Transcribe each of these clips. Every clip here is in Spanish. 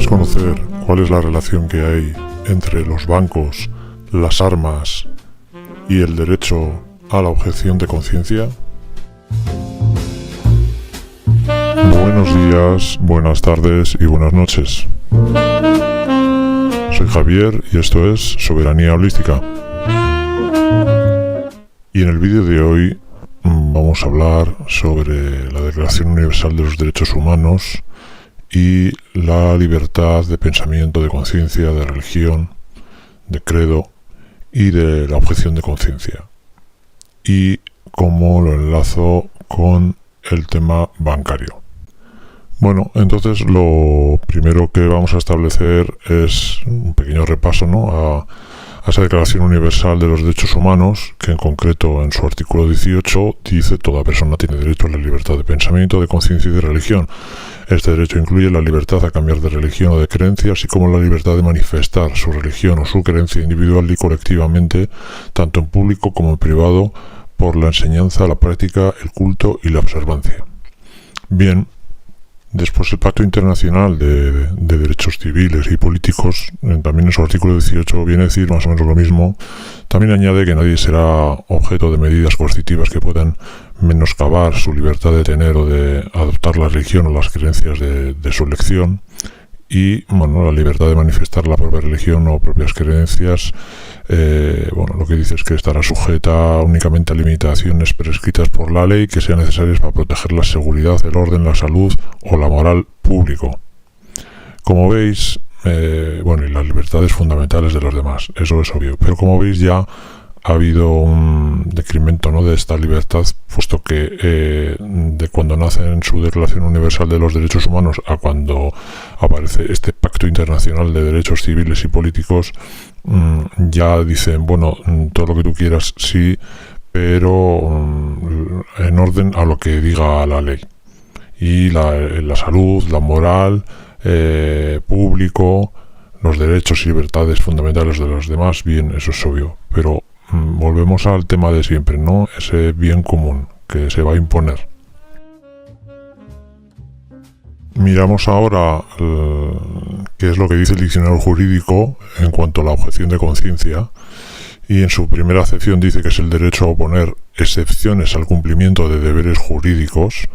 ¿Quieres conocer cuál es la relación que hay entre los bancos, las armas y el derecho a la objeción de conciencia? Buenos días, buenas tardes y buenas noches. Soy Javier y esto es Soberanía Holística. Y en el vídeo de hoy vamos a hablar sobre la Declaración Universal de los Derechos Humanos y la libertad de pensamiento, de conciencia, de religión, de credo y de la objeción de conciencia. Y cómo lo enlazo con el tema bancario. Bueno, entonces lo primero que vamos a establecer es un pequeño repaso, a esa Declaración Universal de los Derechos Humanos, que en concreto en su artículo 18 dice: toda persona tiene derecho a la libertad de pensamiento, de conciencia y de religión. Este derecho incluye la libertad a cambiar de religión o de creencia, así como la libertad de manifestar su religión o su creencia individual y colectivamente, tanto en público como en privado, por la enseñanza, la práctica, el culto y la observancia. Bien, después el Pacto Internacional de Derechos Civiles y Políticos, también en su artículo 18, viene a decir más o menos lo mismo. También añade que nadie será objeto de medidas coercitivas que puedan menoscabar su libertad de tener o de adoptar la religión o las creencias de su elección. Y la libertad de manifestar la propia religión o propias creencias, lo que dice es que estará sujeta únicamente a limitaciones prescritas por la ley que sean necesarias para proteger la seguridad, el orden, la salud o la moral público. Como veis, y las libertades fundamentales de los demás, eso es obvio, pero como veis ya ha habido un decremento de esta libertad, puesto que de cuando nace en su Declaración Universal de los Derechos Humanos a cuando aparece este Pacto Internacional de Derechos Civiles y Políticos, ya dicen, todo lo que tú quieras, sí, pero en orden a lo que diga la ley. Y la salud, la moral, público, los derechos y libertades fundamentales de los demás, bien, eso es obvio, pero volvemos al tema de siempre, ese bien común que se va a imponer. Miramos ahora qué es lo que dice el diccionario jurídico en cuanto a la objeción de conciencia, y en su primera acepción dice que es el derecho a oponer excepciones al cumplimiento de deberes jurídicos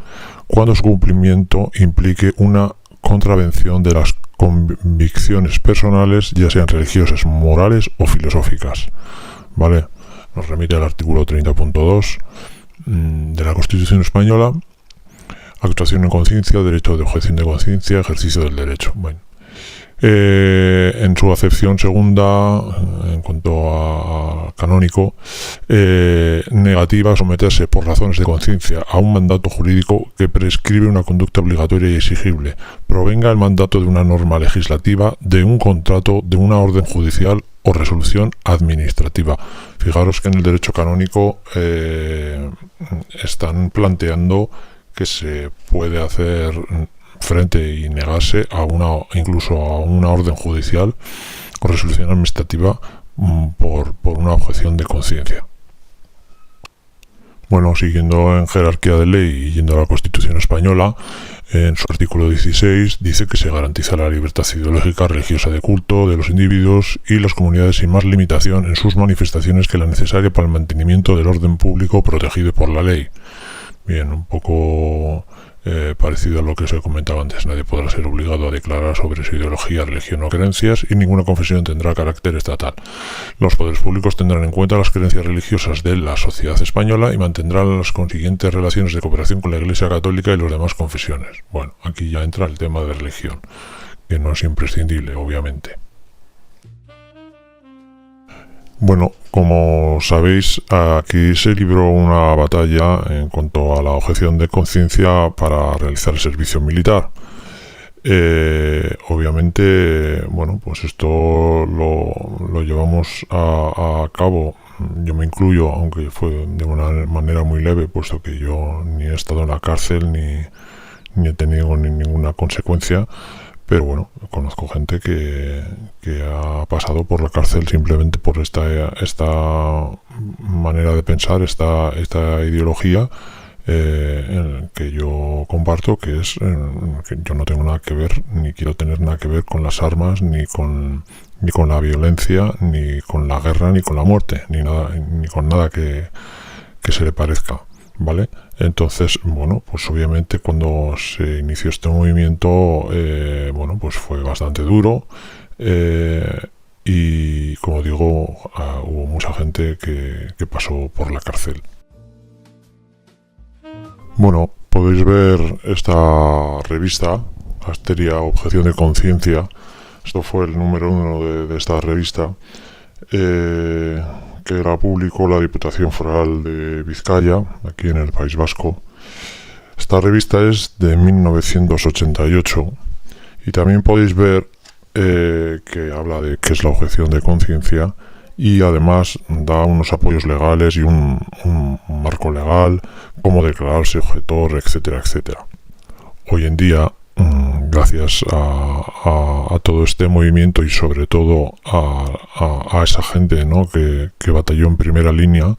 cuando su cumplimiento implique una contravención de las convicciones personales, ya sean religiosas, morales o filosóficas. ¿Vale? Nos remite al artículo 30.2 de la Constitución Española: actuación en conciencia, derecho de objeción de conciencia, ejercicio del derecho. En su acepción segunda, en cuanto a canónico, negativa a someterse por razones de conciencia a un mandato jurídico que prescribe una conducta obligatoria y exigible, provenga el mandato de una norma legislativa, de un contrato, de una orden judicial o resolución administrativa. Fijaros que en el derecho canónico están planteando que se puede hacer frente y negarse incluso a una orden judicial o resolución administrativa por una objeción de conciencia. Siguiendo en jerarquía de ley y yendo a la Constitución Española, en su artículo 16 dice que se garantiza la libertad ideológica, religiosa, de culto de los individuos y las comunidades sin más limitación en sus manifestaciones que la necesaria para el mantenimiento del orden público protegido por la ley. Bien, un poco parecido a lo que se comentaba antes. Nadie podrá ser obligado a declarar sobre su ideología, religión o creencias, y ninguna confesión tendrá carácter estatal. Los poderes públicos tendrán en cuenta las creencias religiosas de la sociedad española y mantendrán las consiguientes relaciones de cooperación con la Iglesia Católica y las demás confesiones. Aquí ya entra el tema de religión, que no es imprescindible, obviamente. Como sabéis, aquí se libró una batalla en cuanto a la objeción de conciencia para realizar el servicio militar. Obviamente, esto lo llevamos a cabo, yo me incluyo, aunque fue de una manera muy leve, puesto que yo ni he estado en la cárcel ni he tenido ninguna consecuencia. Pero conozco gente que ha pasado por la cárcel simplemente por esta manera de pensar, esta ideología, que yo comparto, que es que yo no tengo nada que ver, ni quiero tener nada que ver con las armas, ni con la violencia, ni con la guerra, ni con la muerte, ni con nada que se le parezca, ¿vale? Entonces, bueno, pues obviamente cuando se inició este movimiento, bueno, pues fue bastante duro, y como digo, hubo mucha gente que pasó por la cárcel. Bueno, podéis ver esta revista, Asteria, Objeción de Conciencia. Esto fue el número 1 de esta revista, que la publicó la Diputación Foral de Vizcaya, aquí en el País Vasco. Esta revista es de 1988 y también podéis ver que habla de qué es la objeción de conciencia y además da unos apoyos legales y un marco legal, cómo declararse objetor, etcétera, etcétera. Hoy en día, gracias a todo este movimiento y sobre todo a esa gente, ¿no?, que batalló en primera línea,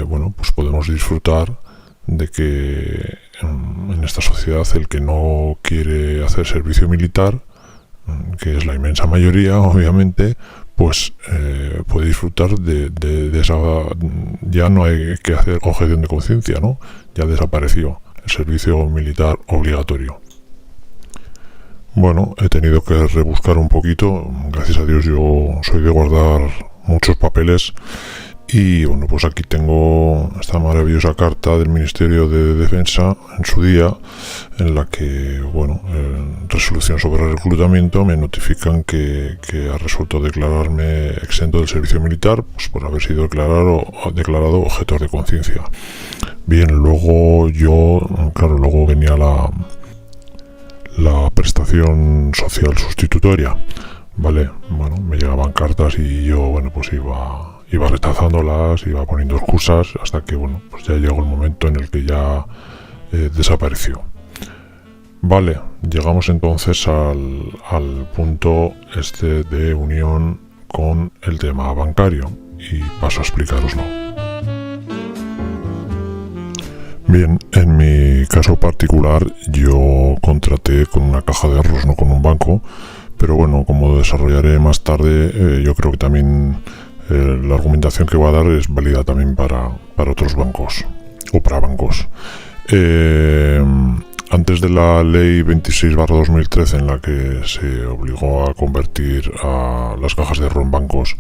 bueno, pues podemos disfrutar de que en esta sociedad el que no quiere hacer servicio militar, que es la inmensa mayoría, obviamente, pues puede disfrutar de esa. Ya no hay que hacer objeción de conciencia, ¿no? Ya desapareció el servicio militar obligatorio. Bueno, he tenido que rebuscar un poquito. Gracias a Dios yo soy de guardar muchos papeles. Y bueno, pues aquí tengo esta maravillosa carta del Ministerio de Defensa en su día, en la que, bueno, en resolución sobre reclutamiento me notifican que ha resuelto declararme exento del servicio militar, pues por haber sido declarado objetor de conciencia. Bien, luego luego venía la prestación social sustitutoria, ¿vale? Bueno, me llegaban cartas y yo, bueno, pues iba rechazándolas, iba poniendo excusas, hasta que, bueno, pues ya llegó el momento en el que ya desapareció. Vale, llegamos entonces al punto de unión con el tema bancario y paso a explicaroslo. Bien, en mi caso particular yo contraté con una caja de ahorros, no con un banco, pero bueno, como desarrollaré más tarde, yo creo que también la argumentación que voy a dar es válida también para otros bancos o para bancos. Antes de la ley 26/2013, en la que se obligó a convertir a las cajas de ahorro en bancos,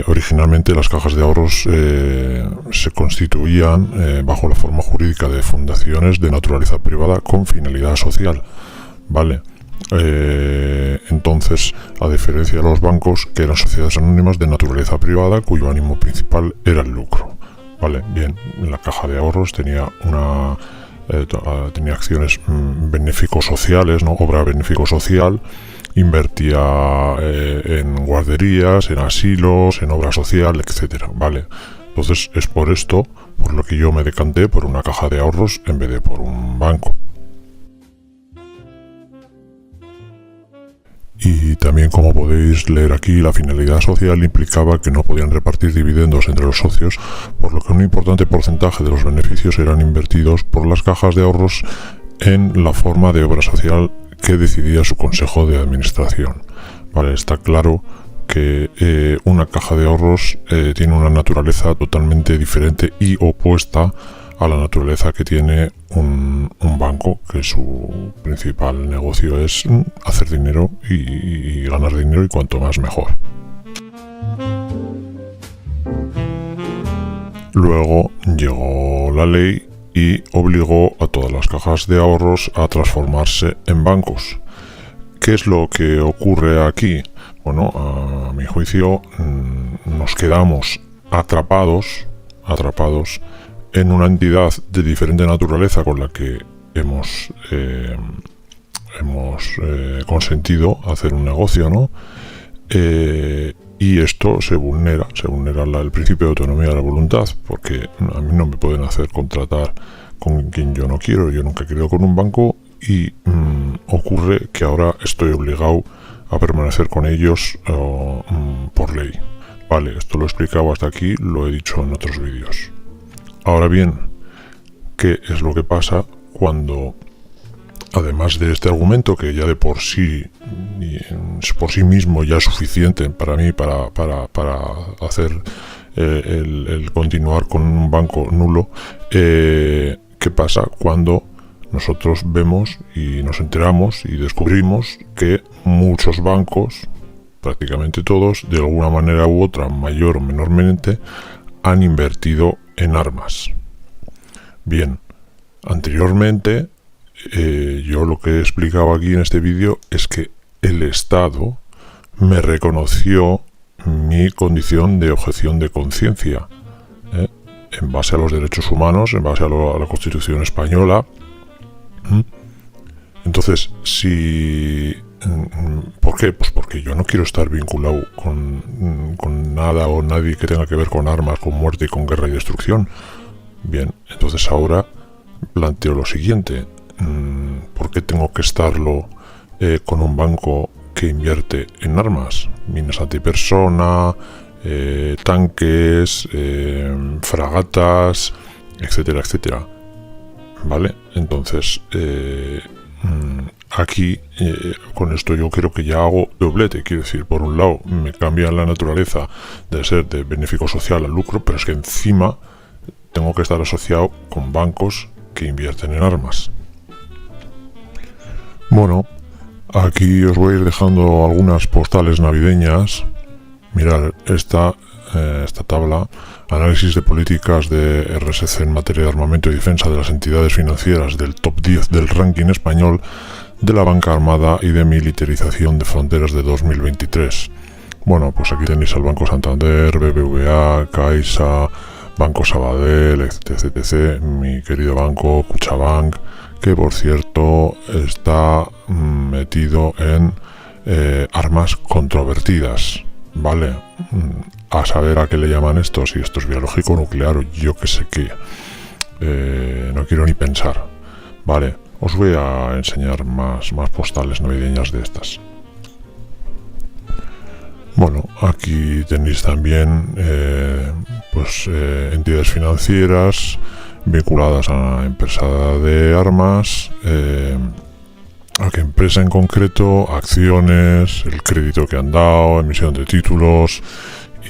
originalmente las cajas de ahorros se constituían bajo la forma jurídica de fundaciones de naturaleza privada con finalidad social, ¿vale? Entonces, a diferencia de los bancos, que eran sociedades anónimas de naturaleza privada cuyo ánimo principal era el lucro, ¿vale? Bien, la caja de ahorros tenía tenía acciones benéfico-sociales, ¿no? Obra benéfico-social, invertía en guarderías, en asilos, en obra social, etcétera, ¿vale? Entonces es por esto por lo que yo me decanté por una caja de ahorros en vez de por un banco. Y también, como podéis leer aquí, la finalidad social implicaba que no podían repartir dividendos entre los socios, por lo que un importante porcentaje de los beneficios eran invertidos por las cajas de ahorros en la forma de obra social que decidía su consejo de administración. Vale, está claro que una caja de ahorros tiene una naturaleza totalmente diferente y opuesta a la naturaleza que tiene un banco, que su principal negocio es hacer dinero y ganar dinero, y cuanto más mejor. Luego llegó la ley y obligó a todas las cajas de ahorros a transformarse en bancos. ¿Qué es lo que ocurre aquí? Bueno, a mi juicio nos quedamos atrapados en una entidad de diferente naturaleza con la que hemos consentido hacer un negocio, ¿no? Y esto se vulnera el principio de autonomía de la voluntad, porque a mí no me pueden hacer contratar con quien yo no quiero. Yo nunca he querido con un banco y ocurre que ahora estoy obligado a permanecer con ellos por ley. Vale, esto lo he explicado hasta aquí, lo he dicho en otros vídeos. Ahora bien, ¿qué es lo que pasa cuando, además de este argumento que ya de por sí mismo ya es suficiente para mí para hacer el continuar con un banco nulo, ¿qué pasa cuando nosotros vemos y nos enteramos y descubrimos que muchos bancos, prácticamente todos, de alguna manera u otra, mayor o menormente, han invertido en armas? Bien, anteriormente yo lo que he explicado aquí en este vídeo es que el Estado me reconoció mi condición de objeción de conciencia, en base a los derechos humanos, en base a la Constitución española. Entonces, ¿por qué? Pues porque yo no quiero estar vinculado con nada o nadie que tenga que ver con armas, con muerte y con guerra y destrucción. Bien, entonces ahora planteo lo siguiente: ¿por qué tengo que estarlo con un banco que invierte en armas? Minas antipersona, tanques, fragatas, etcétera, etcétera. ¿Vale? Entonces, aquí, con esto yo creo que ya hago doblete. Quiero decir, por un lado, me cambia la naturaleza de ser de benéfico social al lucro, pero es que encima tengo que estar asociado con bancos que invierten en armas. Bueno, aquí os voy a ir dejando algunas postales navideñas. Mirad, esta tabla: análisis de políticas de RSC en materia de armamento y defensa de las entidades financieras del top 10 del ranking español de la banca armada y de militarización de fronteras de 2023. Bueno, pues aquí tenéis al Banco Santander, BBVA, Caixa, Banco Sabadell, etc, etc, mi querido banco Kutxabank, que por cierto está metido en armas controvertidas, ¿vale? A saber a qué le llaman esto, si esto es biológico, nuclear o yo que sé qué. No quiero ni pensar. Vale, os voy a enseñar más postales navideñas de estas. Bueno, aquí tenéis también entidades financieras vinculadas a la empresa de armas, a qué empresa en concreto, acciones, el crédito que han dado, emisión de títulos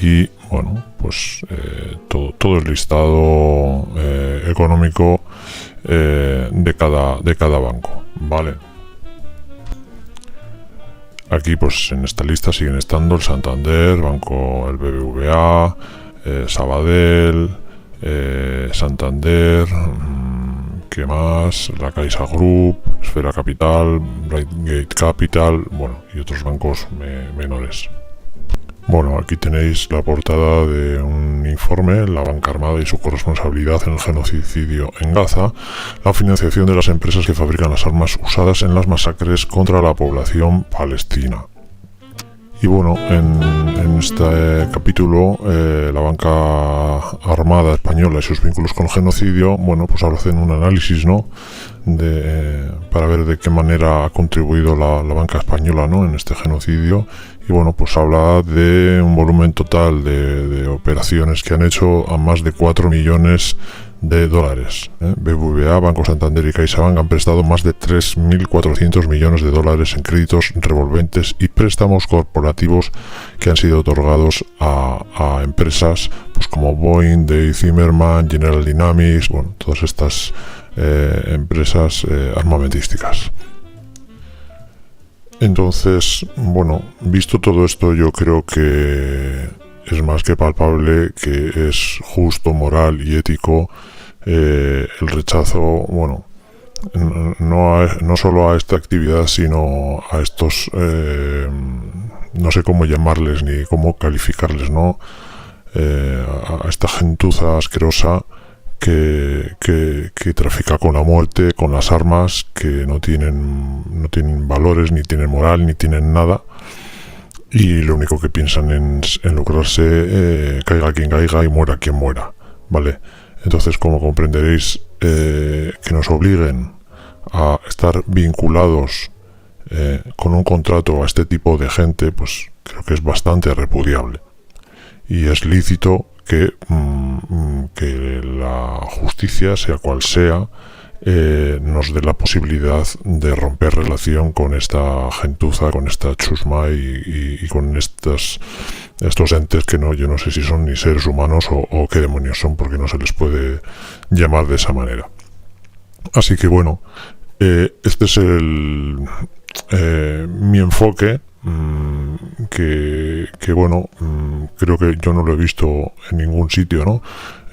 y, bueno, pues todo el listado económico de cada banco, ¿vale? Aquí, pues en esta lista siguen estando el Santander, el BBVA, Sabadell, Santander, ¿qué más? La Caixa Group, Esfera Capital, Brightgate Capital, bueno, y otros bancos menores. Bueno, aquí tenéis la portada de un informe: la banca armada y su corresponsabilidad en el genocidio en Gaza, la financiación de las empresas que fabrican las armas usadas en las masacres contra la población palestina. Y bueno, en este capítulo, la banca armada española y sus vínculos con el genocidio, bueno, pues ahora hacen un análisis, ¿no?, para ver de qué manera ha contribuido la banca española, ¿no?, en este genocidio. Y bueno, pues habla de un volumen total de operaciones que han hecho a más de 4 millones de dólares. BBVA, Banco Santander y CaixaBank han prestado más de 3.400 millones de dólares en créditos revolventes y préstamos corporativos que han sido otorgados a empresas pues como Boeing, Day Zimmerman, General Dynamics, bueno, todas estas empresas armamentísticas. Entonces, bueno, visto todo esto, yo creo que es más que palpable que es justo, moral y ético el rechazo, bueno, no solo a esta actividad, sino a estos, no sé cómo llamarles ni cómo calificarles, ¿no?, a esta gentuza asquerosa que trafica con la muerte, con las armas, que no tienen valores, ni tienen moral, ni tienen nada, y lo único que piensan en lucrarse, caiga quien caiga y muera quien muera, ¿vale? Entonces, como comprenderéis, que nos obliguen a estar vinculados con un contrato a este tipo de gente, pues creo que es bastante repudiable. Y es lícito que la justicia, sea cual sea, nos dé la posibilidad de romper relación con esta gentuza, con esta chusma y con estos entes que yo no sé si son ni seres humanos o qué demonios son, porque no se les puede llamar de esa manera. Así que bueno, este es mi enfoque, que bueno, creo que yo no lo he visto en ningún sitio, ¿no?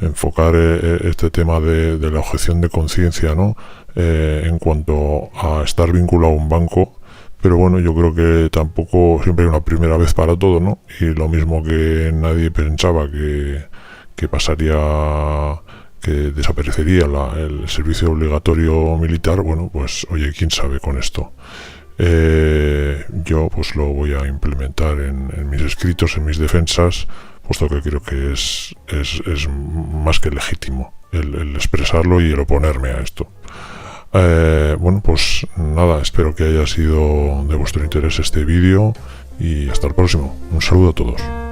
Enfocar este tema de la objeción de conciencia, ¿no? En cuanto a estar vinculado a un banco. Pero bueno, yo creo que tampoco siempre hay una primera vez para todo, ¿no? Y lo mismo que nadie pensaba que pasaría, que desaparecería el servicio obligatorio militar, bueno, pues oye, quién sabe con esto. Yo pues lo voy a implementar en mis escritos, en mis defensas, puesto que creo que es más que legítimo el expresarlo y el oponerme a esto. Bueno, pues nada, espero que haya sido de vuestro interés este vídeo y hasta el próximo. Un saludo a todos.